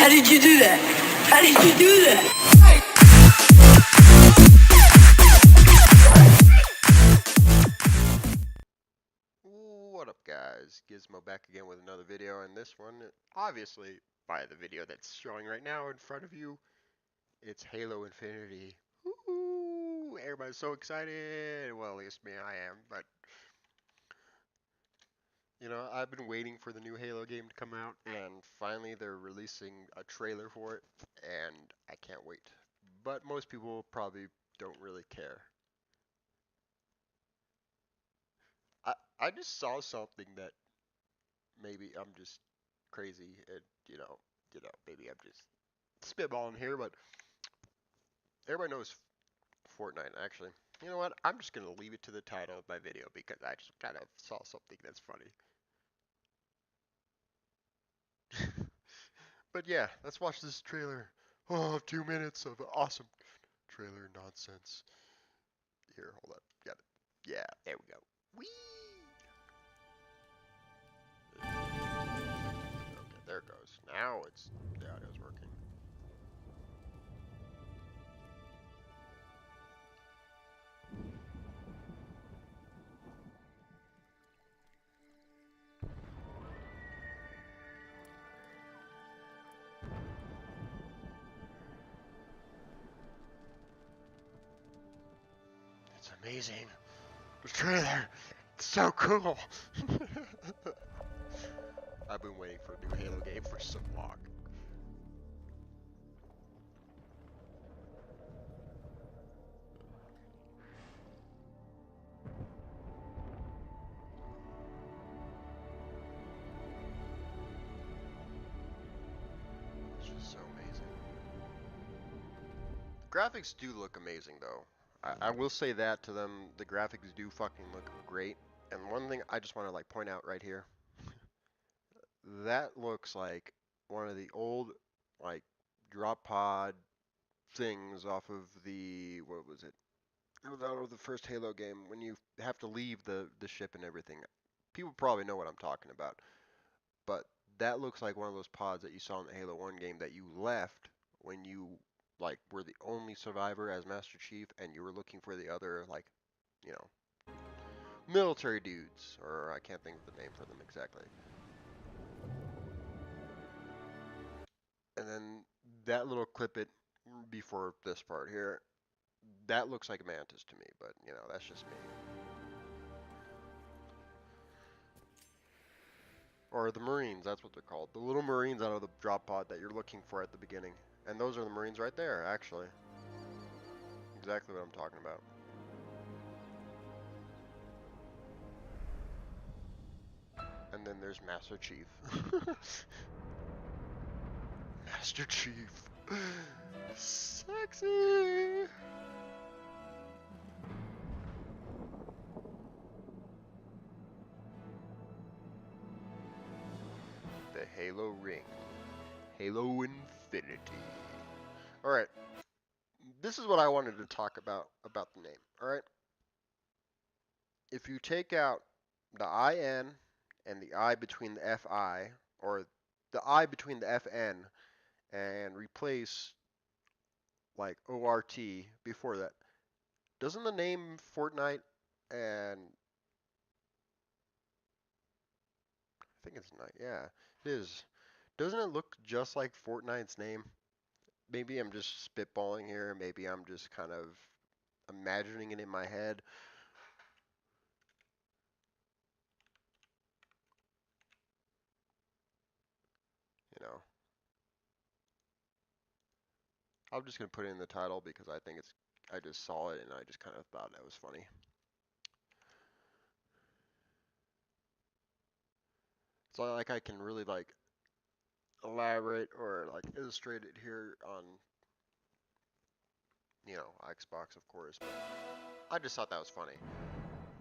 did you do that? How did you do that? What up, guys? Gizmo back again with another video, and this one, obviously, by the video that's showing right now in front of you, it's Halo Infinity. Woohoo! Everybody's so excited. Well, at least me, I am. But you know, I've been waiting for the new Halo game to come out, and finally they're releasing a trailer for it, and I can't wait. But most people probably don't really care. I just saw something that maybe I'm just crazy, and maybe I'm just spitballing here, but everybody knows Fortnite. Actually, you know what? I'm just gonna leave it to the title of my video because I just kind of saw something that's funny. But yeah, let's watch this trailer. Oh, 2 minutes of awesome trailer nonsense. Here, hold up. Got it. Yeah, there we go. Whee! Okay, there it goes. Now the audio's working. It's amazing. The trailer. It's so cool. I've been waiting for a new Halo game for so long. It's just so amazing. The graphics do look amazing, though. I will say that to them. The graphics do fucking look great. And one thing I just want to point out right here. That looks like one of the old drop pod things off of the, what was it? It was out of the first Halo game when you have to leave the ship and everything. People probably know what I'm talking about. But that looks like one of those pods that you saw in the Halo 1 game that you left when you were the only survivor as Master Chief and you were looking for the other you know, military dudes, or I can't think of the name for them exactly. And then that little clip it before this part here, that looks like a Mantis to me, but you know, that's just me. Or the Marines, that's what they're called. The little Marines out of the drop pod that you're looking for at the beginning. And those are the Marines right there, actually. Exactly what I'm talking about. And then there's Master Chief. Master Chief. Sexy! The Halo ring. Halo Infinity. Alright. This is what I wanted to talk about the name. Alright? If you take out the IN and the I between the FI, or the I between the FN, and replace ORT before that, doesn't the name Fortnite and I think it's Night, yeah, it is. Doesn't it look just like Fortnite's name? Maybe I'm just spitballing here, maybe I'm just kind of imagining it in my head. You know. I'm just gonna put it in the title because I think I just saw it and I just kind of thought that was funny. So I can really elaborate or illustrate it here on Xbox, of course, but I just thought that was funny.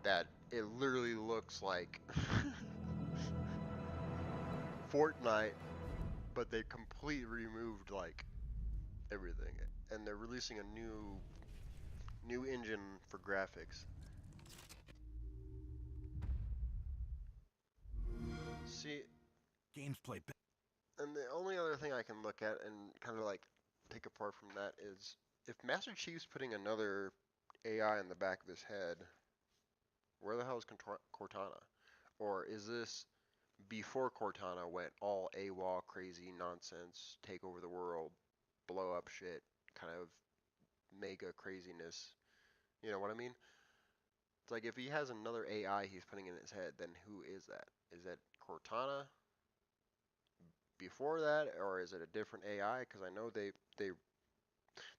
That it literally looks like Fortnite, but they completely removed everything, and they're releasing a new engine for graphics. See, games play. And the only other thing I can look at and kind of like take apart from that is if Master Chief's putting another AI in the back of his head, where the hell is Cortana? Or is this before Cortana went all AWOL, crazy nonsense, take over the world, blow up shit, kind of mega craziness? You know what I mean? It's like if he has another AI he's putting in his head, then who is that? Is that Cortana before that, or is it a different AI? Because I know they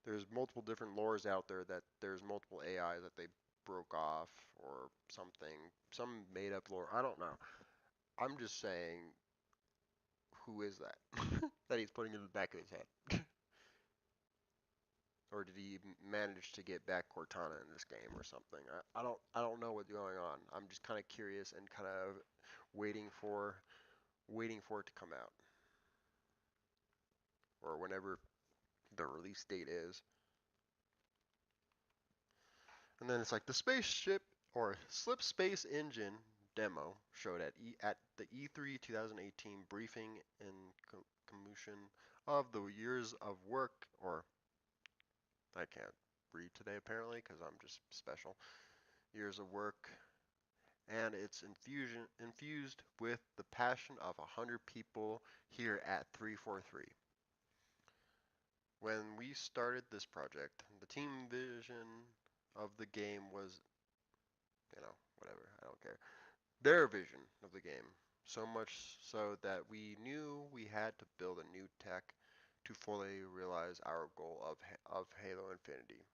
there's multiple different lores out there that there's multiple AIs that they broke off or something, some made up lore. I don't know. I'm just saying, who is that that he's putting in the back of his head? Or did he manage to get back Cortana in this game or something? I don't know what's going on. I'm just kind of curious and kind of waiting for waiting for it to come out or whenever the release date is. And then it's like the spaceship or Slip Space Engine demo showed at the E3 2018 briefing and commotion of the years of work, or I can't read today apparently because I'm just special. Years of work, and it's infused with the passion of 100 people here at 343. When we started this project, the team vision of the game was, whatever, I don't care. Their vision of the game. So much so that we knew we had to build a new tech to fully realize our goal of Halo Infinity.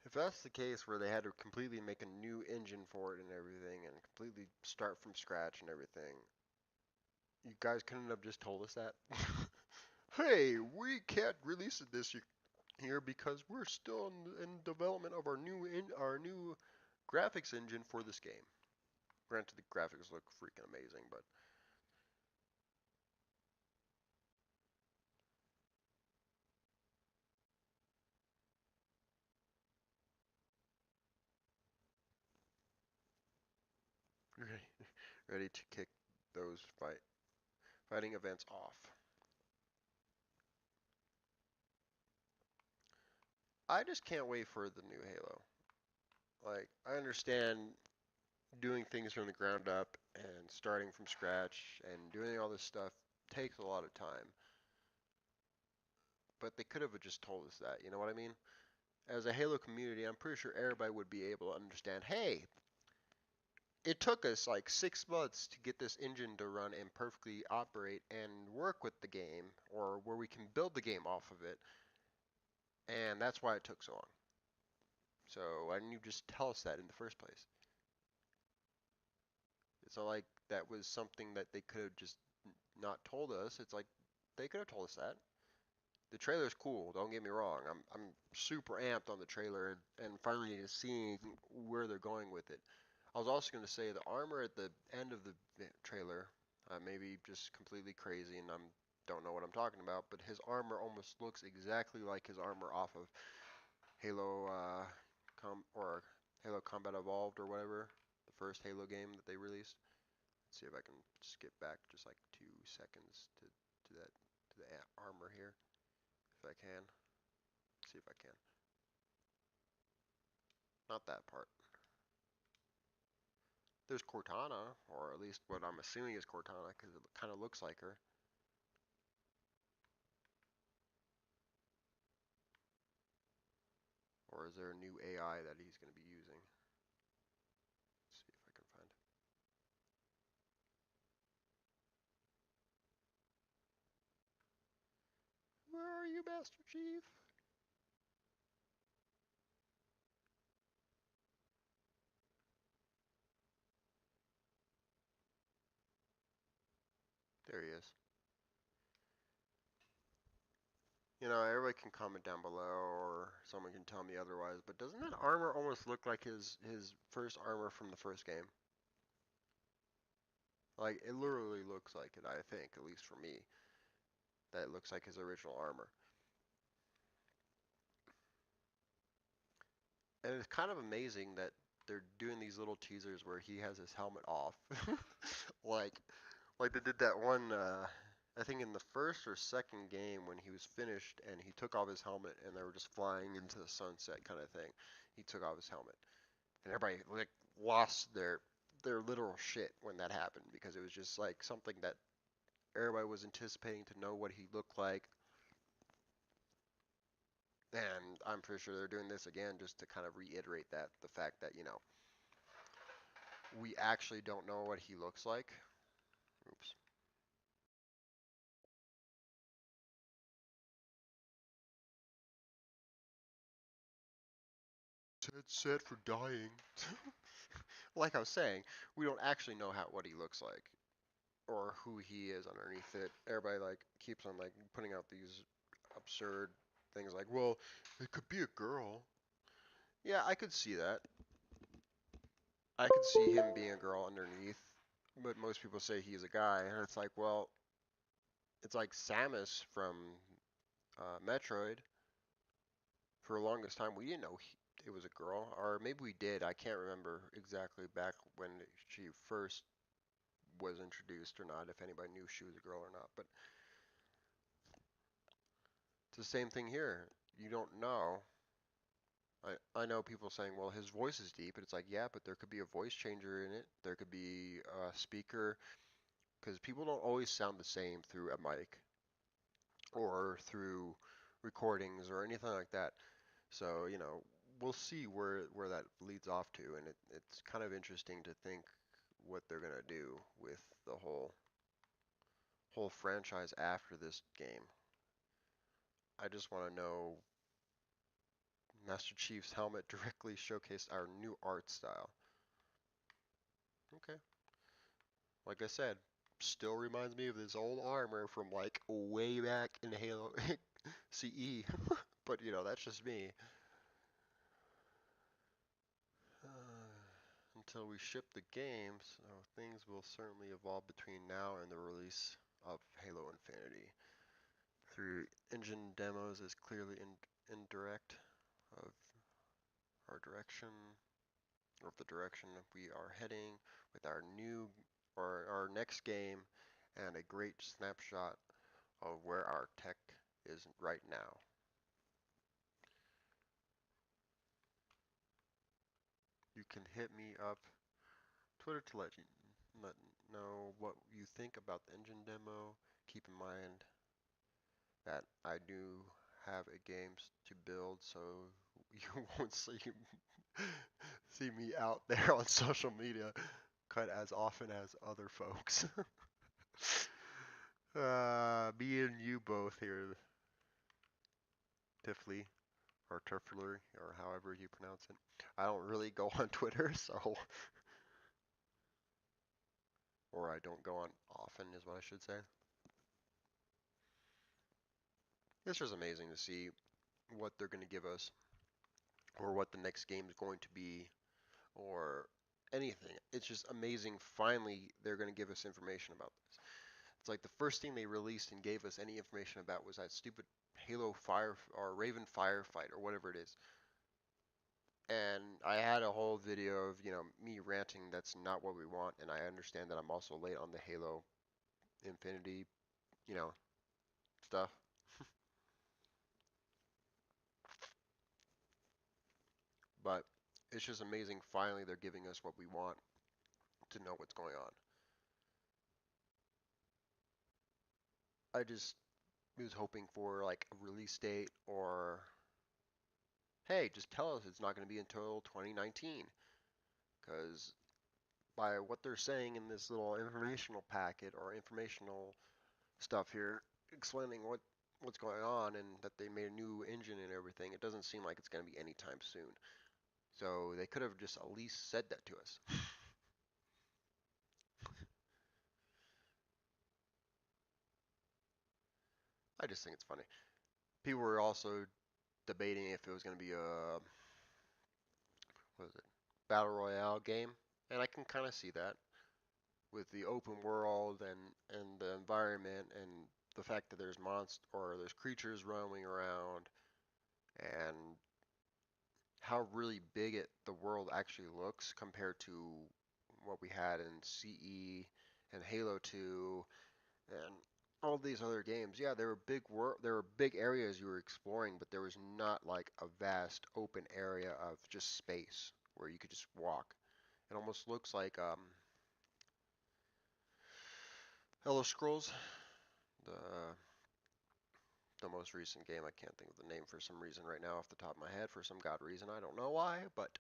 If that's the case where they had to completely make a new engine for it and everything and completely start from scratch and everything, you guys couldn't have just told us that? Hey, we can't release this here because we're still in development of our new graphics engine for this game. Granted, the graphics look freaking amazing, but ready, ready to kick those fighting events off. I just can't wait for the new Halo. Like, I understand doing things from the ground up and starting from scratch and doing all this stuff takes a lot of time. But they could have just told us that, you know what I mean? As a Halo community, I'm pretty sure everybody would be able to understand, hey, it took us like 6 months to get this engine to run and perfectly operate and work with the game, or where we can build the game off of it, and that's why it took so long. So why didn't you just tell us that in the first place? It's not like that was something that they could have just not told us. It's like they could have told us that. The trailer's cool, don't get me wrong. I'm super amped on the trailer and finally seeing where they're going with it. I was also going to say the armor at the end of the trailer, maybe just completely crazy and I don't know what I'm talking about, but his armor almost looks exactly like his armor off of Halo or Halo Combat Evolved or whatever, the first Halo game that they released. Let's see if I can skip back just like 2 seconds to that to the armor here, if I can. See if I can. Not that part. There's Cortana, or at least what I'm assuming is Cortana, because it kind of looks like her. Or is there a new AI that he's going to be using? Let's see if I can find it. Where are you, Master Chief? There he is. Everybody can comment down below, or someone can tell me otherwise, but doesn't that armor almost look like his first armor from the first game? Like, it literally looks like it, I think, at least for me. That it looks like his original armor. And it's kind of amazing that they're doing these little teasers where he has his helmet off, like like they did that one. I think in the first or second game when he was finished and he took off his helmet and they were just flying into the sunset kind of thing. He took off his helmet and everybody like lost their literal shit when that happened because it was just like something that everybody was anticipating to know what he looked like. And I'm pretty sure they're doing this again just to kind of reiterate that the fact that, we actually don't know what he looks like. Oops. Dead set for dying. Like I was saying, we don't actually know what he looks like or who he is underneath it. Everybody like keeps on like putting out these absurd things like, well, it could be a girl. Yeah, I could see that. I could see him being a girl underneath, but most people say he's a guy, and it's like, well, it's like Samus from Metroid. For the longest time, we didn't know it was a girl, or maybe we did. I can't remember exactly back when she first was introduced or not, if anybody knew she was a girl or not. But it's the same thing here. You don't know. I know people saying, well, his voice is deep, and it's like, yeah, but there could be a voice changer in it. There could be a speaker, because people don't always sound the same through a mic or through recordings or anything like that. So, we'll see where that leads off to, and it's kind of interesting to think what they're gonna do with the whole franchise after this game. I just want to know Master Chief's helmet directly showcased our new art style. Okay. Like I said, still reminds me of this old armor from like way back in Halo CE. But that's just me. Until we ship the game, so things will certainly evolve between now and the release of Halo Infinity. Through engine demos is clearly indirect of our direction, or of the direction we are heading with our new or our next game, and a great snapshot of where our tech is right now. You can hit me up Twitter to let know what you think about the engine demo. Keep in mind that I do have a game to build, so you won't see me out there on social media quite as often as other folks. Me and you both here, Tifley, or Turfler, or however you pronounce it. I don't really go on Twitter, so, or I don't go on often is what I should say. It's just amazing to see what they're going to give us, or what the next game is going to be, or anything. It's just amazing. Finally, they're going to give us information about this. It's like the first thing they released and gave us any information about was that stupid Halo Fire or Raven Firefight or whatever it is. And I had a whole video of, me ranting that's not what we want, and I understand that I'm also late on the Halo Infinity, you know, stuff. But it's just amazing finally they're giving us what we want to know what's going on. I just was hoping for like a release date or hey, just tell us it's not going to be until 2019 because by what they're saying in this little informational packet or informational stuff here explaining what's going on and that they made a new engine and everything, it doesn't seem like it's going to be anytime soon. So they could have just at least said that to us. I just think it's funny. People were also debating if it was going to be a what is it, battle royale game, and I can kind of see that with the open world and the environment and the fact that there's creatures roaming around and how really big the world actually looks compared to what we had in CE and Halo 2 and all these other games. Yeah, there were big areas you were exploring, but there was not like a vast open area of just space where you could just walk. It almost looks like Elder Scrolls, the most recent game. I can't think of the name for some reason right now off the top of my head for some god reason. I don't know why, but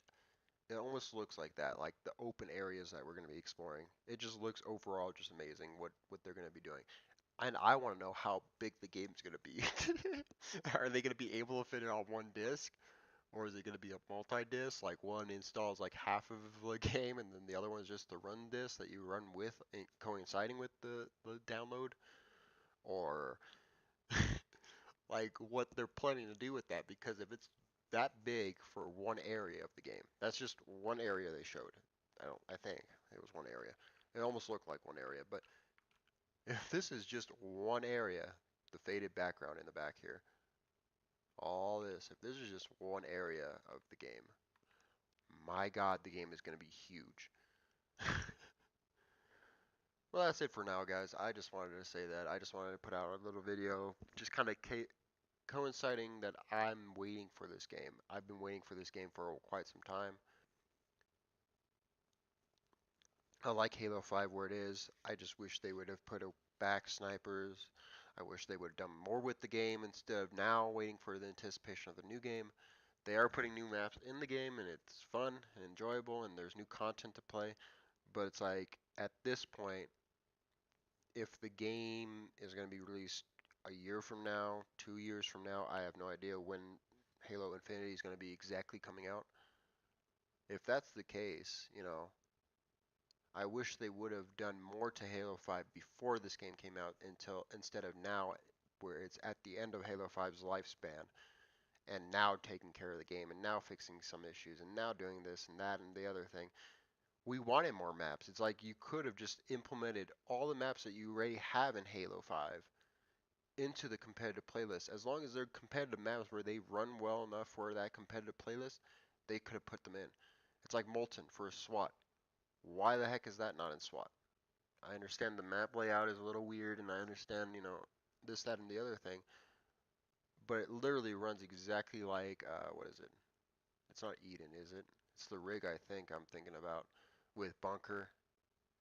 it almost looks like that, like the open areas that we're going to be exploring. It just looks overall just amazing what they're going to be doing. And I want to know how big the game's going to be. Are they going to be able to fit it on one disc? Or is it going to be a multi-disc? Like one installs like half of the game and then the other one is just the run disc that you run with, coinciding with the download? Or like what they're planning to do with that, because if it's that big for one area of the game, that's just one area they showed. I think it was one area. It almost looked like one area, but if this is just one area, the faded background in the back here, all this, if this is just one area of the game, my God, the game is going to be huge. Well, that's it for now, guys. I just wanted to say that. I just wanted to put out a little video, just kind of coinciding that I'm waiting for this game. I've been waiting for this game for quite some time. I like Halo 5 where it is. I just wish they would have put back snipers. I wish they would have done more with the game instead of now waiting for the anticipation of the new game. They are putting new maps in the game and it's fun and enjoyable and there's new content to play. But it's like at this point, if the game is going to be released a year from now, 2 years from now, I have no idea when Halo Infinity is going to be exactly coming out. If that's the case, I wish they would have done more to Halo 5 before this game came out instead of now where it's at the end of Halo 5's lifespan and now taking care of the game and now fixing some issues and now doing this and that and the other thing. We wanted more maps. It's like you could have just implemented all the maps that you already have in Halo 5 into the competitive playlist. As long as they're competitive maps where they run well enough for that competitive playlist, they could have put them in. It's like Molten for SWAT. Why the heck is that not in SWAT? I understand the map layout is a little weird, and I understand, this, that, and the other thing, but it literally runs exactly like, what is it? It's not Eden, is it? It's the rig I think I'm thinking about with Bunker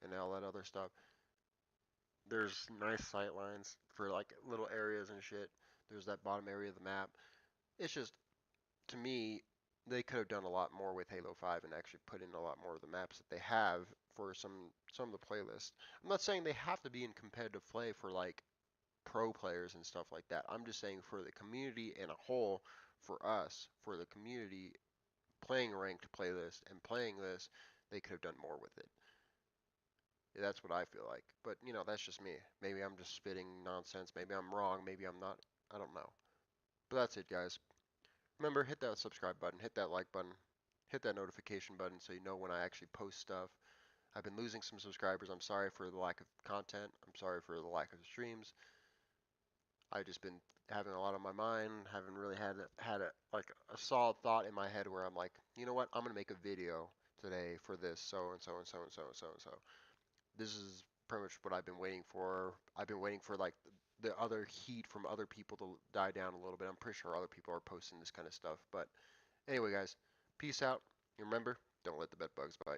and all that other stuff. There's nice sight lines for like little areas and shit. There's that bottom area of the map. It's just, to me, they could have done a lot more with Halo 5 and actually put in a lot more of the maps that they have for some of the playlists. I'm not saying they have to be in competitive play for like pro players and stuff like that. I'm just saying for the community in a whole, for us, for the community playing ranked playlist and playing this, they could have done more with it. Yeah, that's what I feel like. But, that's just me. Maybe I'm just spitting nonsense. Maybe I'm wrong. Maybe I'm not. I don't know. But that's it, guys. Remember, hit that subscribe button, hit that like button, hit that notification button so you know when I actually post stuff. I've been losing some subscribers. I'm sorry for the lack of content. I'm sorry for the lack of streams. I've just been having a lot on my mind. Haven't really had a solid thought in my head where I'm like, you know what? I'm gonna make a video today for this so and so and so and so and so and so. This is pretty much what I've been waiting for. I've been waiting for like the other heat from other people to die down a little bit. I'm pretty sure other people are posting this kind of stuff. But anyway, guys, peace out. And remember, don't let the bed bugs bite.